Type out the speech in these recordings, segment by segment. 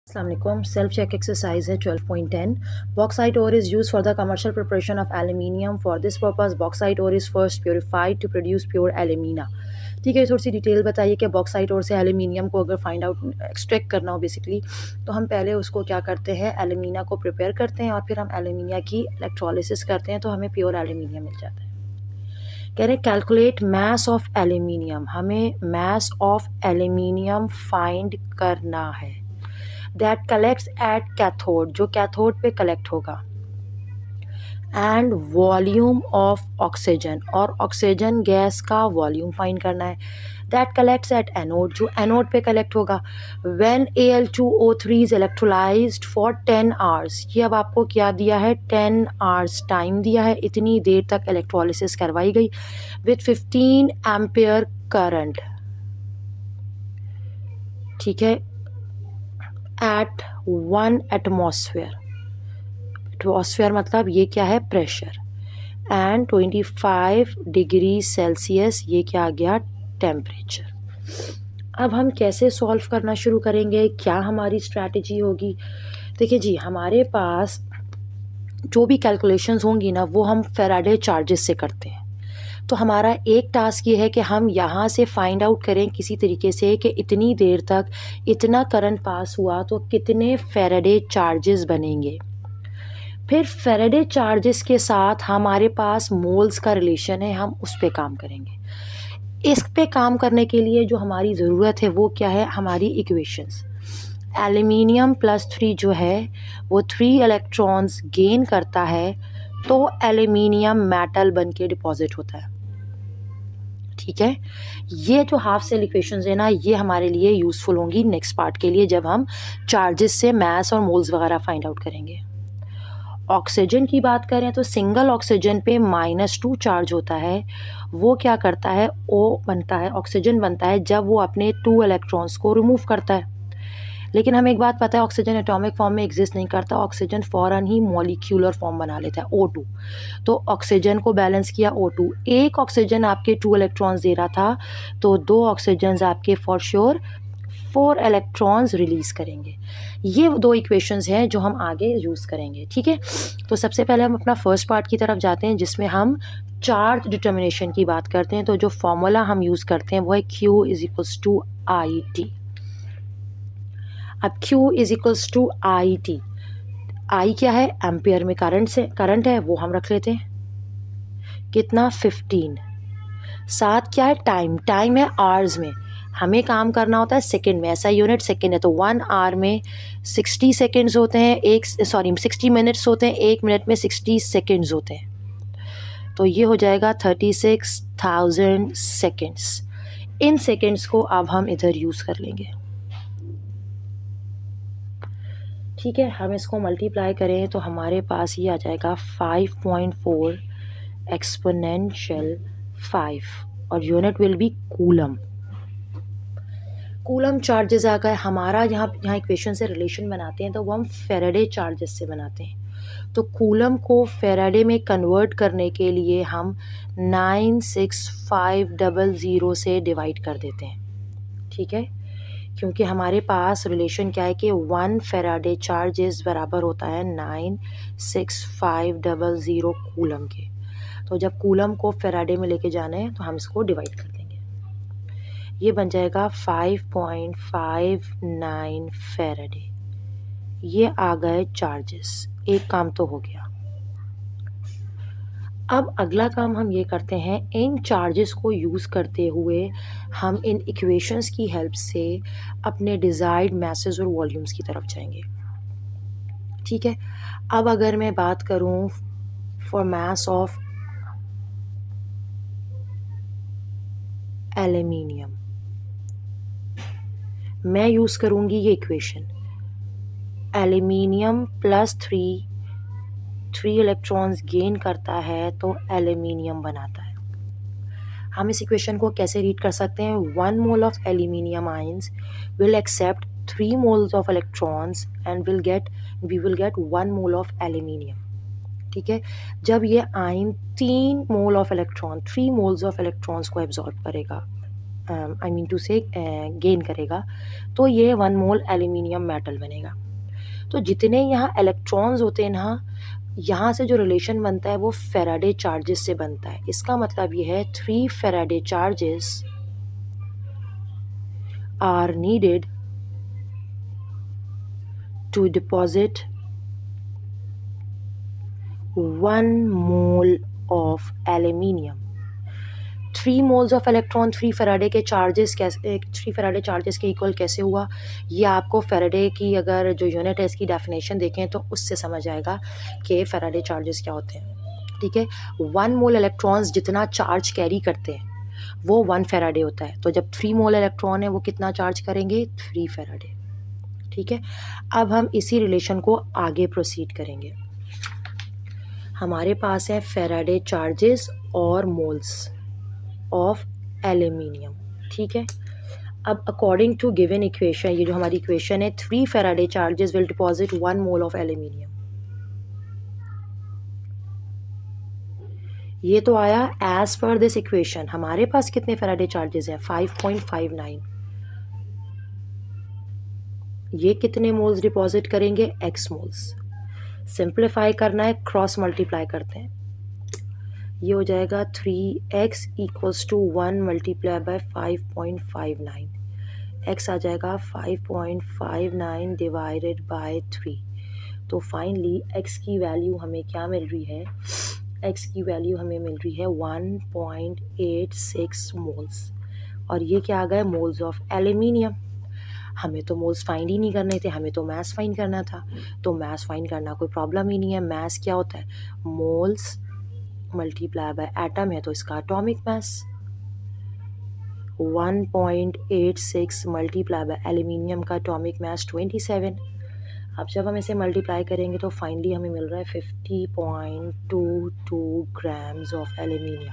Assalamualaikum. Self-check exercise है 12.10. Bauxite ore is used for the commercial preparation of aluminium. For this purpose, bauxite ore is first purified to produce pure alumina. ठीक है, थोड़ी सी detail बताइए कि bauxite और से aluminium को अगर फाइंड आउट एक्सट्रैक्ट करना हो बेसिकली, तो हम पहले उसको क्या करते हैं, एल्यूमिना को प्रिपेयर करते हैं और फिर हम एल्यूमिनिया की इलेक्ट्रोलिसिस करते हैं तो हमें प्योर एल्यूमिनियम मिल जाता है। कह रहे हैं कैलकुलेट मास ऑफ एल्यूमिनियम, हमें मास ऑफ एल्यूमिनियम फाइंड करना है। दैट कलेक्ट्स एट कैथोड, जो कैथोड पे कलेक्ट होगा, एंड वॉल्यूम ऑफ ऑक्सीजन, और ऑक्सीजन गैस का वॉल्यूम फाइंड करना है। दैट कलेक्ट्स एट एनोड, जो एनोड पे कलेक्ट होगा। When Al2O3 is electrolysed for 10 hours, ये अब आपको क्या दिया है, 10 आवर्स टाइम दिया है, इतनी देर तक इलेक्ट्रोलिसिस करवाई गई विथ 15 एम्पियर करंट। ठीक है, एट 1 एटमॉस्फेयर, एटमॉस्फेयर मतलब ये क्या है, प्रेशर, एंड 25 डिग्री सेल्सियस, ये क्या आ गया, टेम्परेचर। अब हम कैसे सॉल्व करना शुरू करेंगे, क्या हमारी स्ट्रैटेजी होगी। देखिए जी, हमारे पास जो भी कैलकुलेशंस होंगी ना, वो हम फैराडे चार्जेस से करते हैं। तो हमारा एक टास्क ये है कि हम यहाँ से फाइंड आउट करें किसी तरीके से कि इतनी देर तक इतना करंट पास हुआ तो कितने फैराडे चार्जेस बनेंगे। फिर फैराडे चार्जेस के साथ हमारे पास मोल्स का रिलेशन है, हम उस पे काम करेंगे। इस पे काम करने के लिए जो हमारी ज़रूरत है वो क्या है, हमारी इक्वेशंस। एल्यूमिनियम +3 जो है वो 3 इलेक्ट्रॉन्स गेन करता है तो एल्यूमिनियम मेटल बन के डिपॉजिट होता है। ठीक है, ये जो हाफ सेल इक्वेशंस है ना, ये हमारे लिए यूज़फुल होंगी नेक्स्ट पार्ट के लिए, जब हम चार्जेस से मास और मोल्स वगैरह फाइंड आउट करेंगे। ऑक्सीजन की बात करें तो सिंगल ऑक्सीजन पे -2 चार्ज होता है, वो क्या करता है, ओ बनता है, ऑक्सीजन बनता है जब वो अपने 2 इलेक्ट्रॉन्स को रिमूव करता है। लेकिन हमें एक बात पता है, ऑक्सीजन एटॉमिक फॉर्म में एग्जिस्ट नहीं करता, ऑक्सीजन फ़ौरन ही मॉलिक्यूलर फॉर्म बना लेता है, O2। तो ऑक्सीजन को बैलेंस किया O2, एक ऑक्सीजन आपके 2 इलेक्ट्रॉन्स दे रहा था, तो 2 ऑक्सीजन आपके फॉर श्योर 4 इलेक्ट्रॉन्स रिलीज़ करेंगे। ये 2 इक्वेशंस हैं जो हम आगे यूज़ करेंगे। ठीक है, तो सबसे पहले हम अपना फर्स्ट पार्ट की तरफ जाते हैं जिसमें हम चार्ज डिटर्मिनेशन की बात करते हैं। तो जो फॉर्मूला हम यूज़ करते हैं वो है Q = IT। अब Q = IT, I क्या है, एम्पियर में करंट है, वो हम रख लेते हैं, कितना, 15। साथ क्या है, टाइम है आवर्स में, हमें काम करना होता है सेकंड में, ऐसा यूनिट सेकंड है, तो 1 आवर में 60 सेकंड्स होते हैं, 60 मिनट्स होते हैं, 1 मिनट में 60 सेकंड्स होते हैं, तो ये हो जाएगा 36,000 सेकंड्स। इन सेकंड्स को अब हम इधर यूज़ कर लेंगे। ठीक है, हम इसको मल्टीप्लाई करें तो हमारे पास ये आ जाएगा 5.4 एक्सपोनेंशियल 5, और unit will be coulomb. Coulomb charges आ गए हमारा, यहाँ इक्वेशन से रिलेशन बनाते हैं तो वो हम फैराडे चार्जेस से बनाते हैं। तो कूलम को फैराडे में कन्वर्ट करने के लिए हम 96500 से डिवाइड कर देते हैं। ठीक है, क्योंकि हमारे पास रिलेशन क्या है कि 1 फैराडे चार्जेस बराबर होता है 96500 कूलम के। तो जब कूलम को फैराडे में लेके जाना है तो हम इसको डिवाइड कर देंगे, ये बन जाएगा 5.59 फैराडे। ये आ गए चार्जेस, एक काम तो हो गया। अब अगला काम हम ये करते हैं, इन चार्जेस को यूज़ करते हुए हम इन इक्वेशंस की हेल्प से अपने डिज़ायर्ड मैसेज और वॉल्यूम्स की तरफ जाएंगे। ठीक है, अब अगर मैं बात करूं फॉर मास ऑफ एल्यूमिनियम, मैं यूज़ करूंगी ये इक्वेशन, एल्यूमिनियम +3 इलेक्ट्रॉन्स गेन करता है तो एल्यूमिनियम बनाता है। हम इस इक्वेशन को कैसे रीड कर सकते हैं, 1 mole of aluminium ions will accept 3 moles of electrons and we will get 1 mole of aluminium. ठीक है, जब ये ion 3 mole of electron 3 moles of electrons को एब्जॉर्ब करेगा I mean to say gain करेगा, तो ये 1 मोल एल्यूमिनियम मेटल बनेगा। तो जितने यहाँ इलेक्ट्रॉन्स होते हैं ना, यहाँ से जो रिलेशन बनता है वो फेराडे चार्जेस से बनता है। इसका मतलब ये है 3 Faraday charges are needed to deposit 1 mole of aluminium. 3 moles of electron 3 Faraday के चार्जेस कैसे, 3 फेराडे चार्जेस के इक्वल कैसे हुआ, ये आपको फेराडे की अगर जो यूनिट है इसकी डेफिनेशन देखें तो उससे समझ आएगा कि फेराडे चार्जेस क्या होते हैं। ठीक है, 1 मोल इलेक्ट्रॉन्स जितना चार्ज कैरी करते हैं वो 1 फेराडे होता है। तो जब 3 मोल इलेक्ट्रॉन है वो कितना चार्ज करेंगे, 3 फेराडे। ठीक है, अब हम इसी रिलेशन को आगे प्रोसीड करेंगे। हमारे पास है फेराडे चार्जेस और मोल्स ऑफ एल्यूमिनियम। ठीक है, अब अकॉर्डिंग टू गिवन इक्वेशन, ये जो हमारी इक्वेशन है, 3 Faraday charges will deposit 1 mole of aluminium. ये तो आया एज पर दिस इक्वेशन। हमारे पास कितने फेराडे चार्जेस हैं, 5.59। ये कितने मोल्स डिपॉजिट करेंगे, x मोल्स। सिंप्लीफाई करना है, क्रॉस मल्टीप्लाई करते हैं, ये हो जाएगा 3x equals to 1 multiply by 5.59। x आ जाएगा 5.59 डिवाइडेड बाय 3। तो फाइनली x की वैल्यू हमें क्या मिल रही है, x की वैल्यू हमें मिल रही है 1.86 मोल्स। और ये क्या आ गए, मोल्स ऑफ एल्यूमिनियम। हमें तो मोल्स फाइंड ही नहीं करने थे, हमें तो मास फाइंड करना था। तो मास फाइंड करना कोई प्रॉब्लम ही नहीं है। मास क्या होता है, मोल्स मल्टीप्लाई बाय एटम है तो इसका atomic mass. 1.86 multiply by aluminium का एटॉमिक मास 27। अब जब हम इसे मल्टीप्लाई करेंगे तो फाइनली हमें मिल रहा है 50.22 ग्राम्स ऑफ एल्यूमिनियम।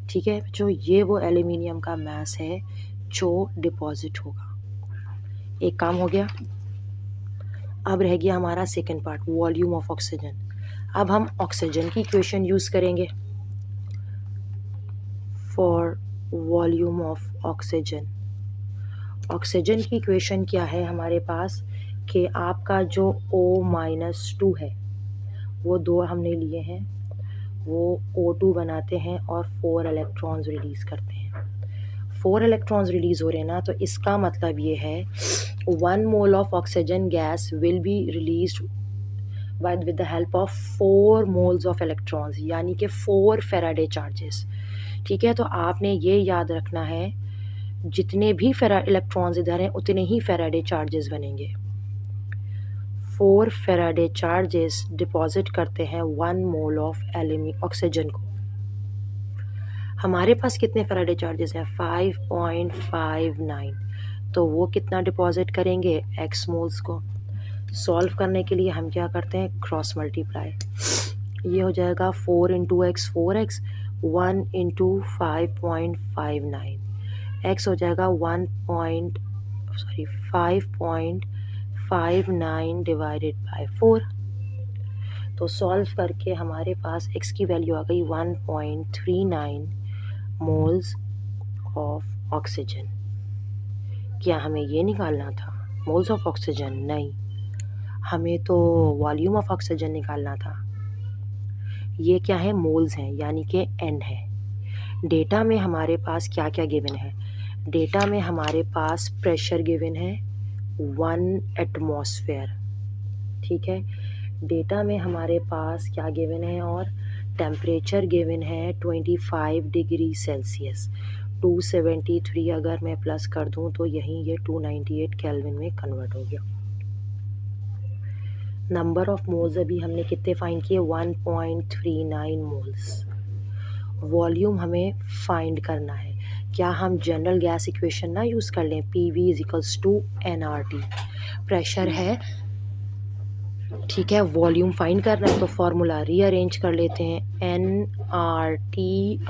ठीक है, जो ये वो एल्यूमिनियम का मास है जो डिपॉजिट होगा। एक काम हो गया। अब रह गया हमारा second part, volume of oxygen. अब हम ऑक्सीजन की इक्वेशन यूज़ करेंगे for volume of oxygen. Oxygen की इक्वेशन क्या है हमारे पास, कि आपका जो O-2 है वो 2 हमने लिए हैं, वो O2 बनाते हैं और 4 इलेक्ट्रॉन्स रिलीज़ करते हैं। 4 इलेक्ट्रॉन्स रिलीज़ हो रहे हैं ना, तो इसका मतलब ये है 1 mole of oxygen gas will be released with the help of 4 moles of electrons, यानी कि 4 फेराडे चार्जेस। ठीक है, तो आपने ये याद रखना है जितने भी इलेक्ट्रॉन्स इधर हैं उतने ही फेराडे चार्जेस बनेंगे। 4 फेराडे चार्जेस डिपॉजिट करते हैं 1 मोल ऑफ ऑक्सीजन को। हमारे पास कितने फेराडे चार्जेस हैं, 5.59। तो वो कितना डिपॉजिट करेंगे, x मोल्स को। सॉल्व करने के लिए हम क्या करते हैं, क्रॉस मल्टीप्लाई। ये हो जाएगा 4 into x 4x, 1 into 5.59। x हो जाएगा 5.59 डिवाइडेड बाय 4। तो सॉल्व करके हमारे पास x की वैल्यू आ गई 1.39 मोल्स ऑफ ऑक्सीजन। क्या हमें ये निकालना था, मोल्स ऑफ ऑक्सीजन? नहीं, हमें तो वॉल्यूम ऑफ ऑक्सीजन निकालना था। ये क्या है, मोल्स हैं, यानी कि n है। डेटा में हमारे पास क्या क्या गिवन है, डेटा में हमारे पास प्रेशर गिवन है 1 एटमॉस्फेयर। ठीक है, डेटा में हमारे पास क्या गिवन है, और टेम्परेचर गिवन है 25 डिग्री सेल्सियस। 273 अगर मैं प्लस कर दूं तो यहीं ये 298 केल्विन में कन्वर्ट हो गया। नंबर ऑफ मोल्स अभी हमने कितने फाइंड किए, 1.39 मोल्स। वॉल्यूम हमें फाइंड करना है। क्या हम जनरल गैस इक्वेशन ना यूज़ कर लें, PV equals to nRT। Pressure है, ठीक है, वॉल्यूम फाइंड करना है तो फॉर्मूला रीअरेंज कर लेते हैं, nRT/P।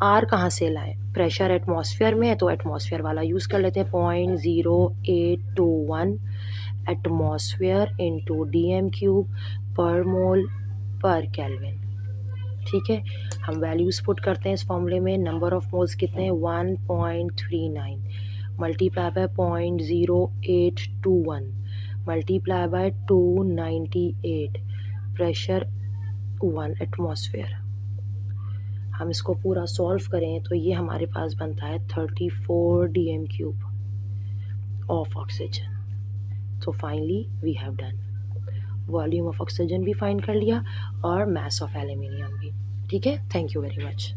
R कहाँ से लाएं, प्रेशर एटमॉस्फेयर में है तो एटमॉस्फेयर वाला यूज़ कर लेते हैं, 0.0821 एटमॉस्फेयर इंटू DM³ पर मोल पर केल्विन। ठीक है, हम वैल्यूज़ पुट करते हैं इस फॉर्मूले में। नंबर ऑफ मोल्स कितने हैं 1.39 multiply by 0.0821 multiply by 298 pressure 1 atmosphere. हम इसको पूरा सॉल्व करें तो ये हमारे पास बनता है 34 dm³ of oxygen. So finally we have done, volume of oxygen भी फाइंड कर लिया और मास ऑफ एल्यूमिनियम भी। ठीक है, थैंक यू वेरी मच।